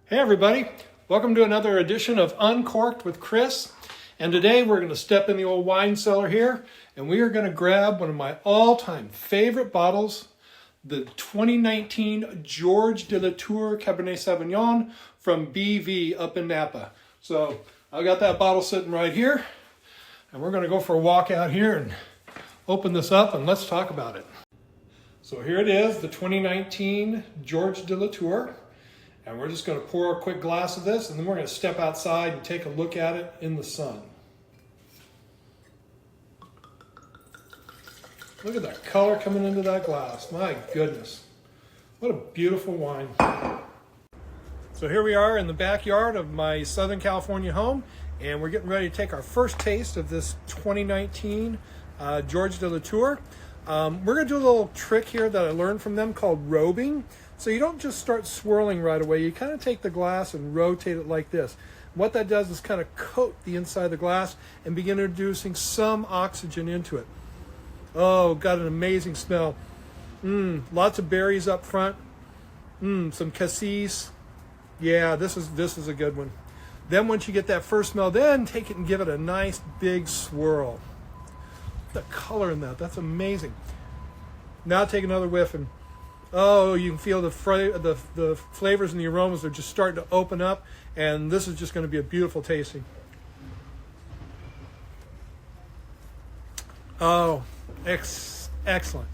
Hey everybody, welcome to another edition of Uncorked with Chris. And today we're going to step in the old wine cellar here and we are going to grab one of my all-time favorite bottles, the 2019 George de la Tour Cabernet Sauvignon from BV up in Napa. So I've got that bottle sitting right here and we're going to go for a walk out here and open this up and let's talk about it. So here it is, the 2019 George de la Tour. And we're just going to pour a quick glass of this and then we're going to step outside and take a look at it in the sun. Look at that color coming into that glass. My goodness. What a beautiful wine. So here we are in the backyard of my Southern California home and we're getting ready to take our first taste of this 2019 George de la Tour. We're going to do a little trick here that I learned from them called robing. So you don't just start swirling right away. You kind of take the glass and rotate it like this. What that does is kind of coat the inside of the glass and begin introducing some oxygen into it. Oh, got an amazing smell. Lots of berries up front. Some cassis. Yeah, this is a good one. Then once you get that first smell, then take it and give it a nice big swirl. The color in that's amazing. Now take another whiff and oh, you can feel the flavors and the aromas are just starting to open up, and this is just going to be a beautiful tasting. Oh, excellent.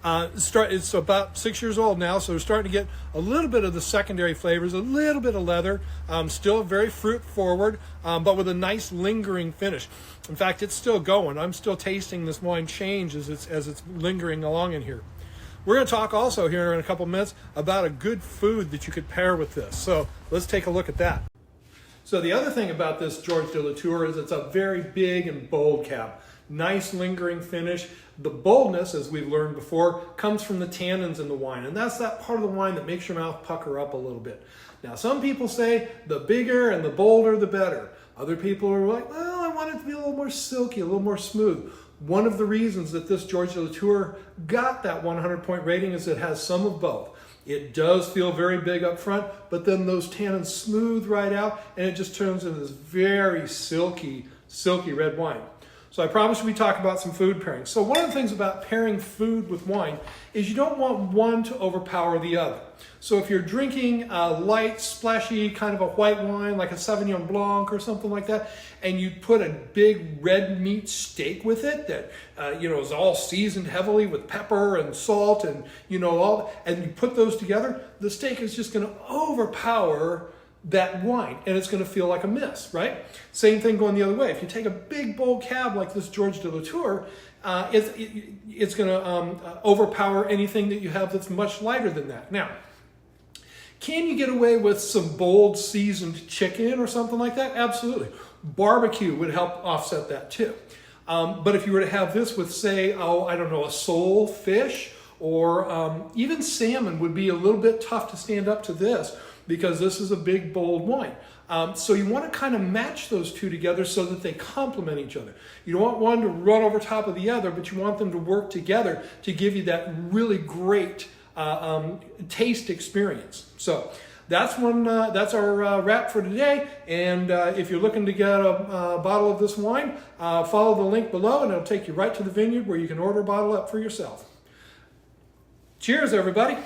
It's about 6 years old now, so we're starting to get a little bit of the secondary flavors, a little bit of leather, still very fruit forward, but with a nice lingering finish. In fact, it's still going. I'm still tasting this wine change as it's lingering along in here. We're going to talk also here in a couple minutes about a good food that you could pair with this. So let's take a look at that. So the other thing about this George de la Tour is it's a very big and bold cab. Nice lingering finish. The boldness, as we've learned before, comes from the tannins in the wine. And that's that part of the wine that makes your mouth pucker up a little bit. Now, some people say the bigger and the bolder, the better. Other people are like, well, I want it to be a little more silky, a little more smooth. One of the reasons that this George de la Tour got that 100-point rating is it has some of both. It does feel very big up front, but then those tannins smooth right out, and it just turns into this very silky red wine. So I promised we talk about some food pairings. So one of the things about pairing food with wine is you don't want one to overpower the other. So if you're drinking a light, splashy kind of a white wine, like a Sauvignon Blanc or something like that, and you put a big red meat steak with it that is all seasoned heavily with pepper and salt and and you put those together, the steak is just going to overpower that wine and it's going to feel like a miss, right? Same thing going the other way. If you take a big bold cab like this George de la Tour, it's going to overpower anything that you have that's much lighter than that. Now, can you get away with some bold seasoned chicken or something like that? Absolutely. Barbecue would help offset that too. But if you were to have this with, say, a sole fish or even salmon would be a little bit tough to stand up to this because this is a big, bold wine. So you want to kind of match those two together so that they complement each other. You don't want one to run over top of the other, but you want them to work together to give you that really great taste experience. So that's our wrap for today. And if you're looking to get a bottle of this wine, follow the link below and it'll take you right to the vineyard where you can order a bottle up for yourself. Cheers, everybody.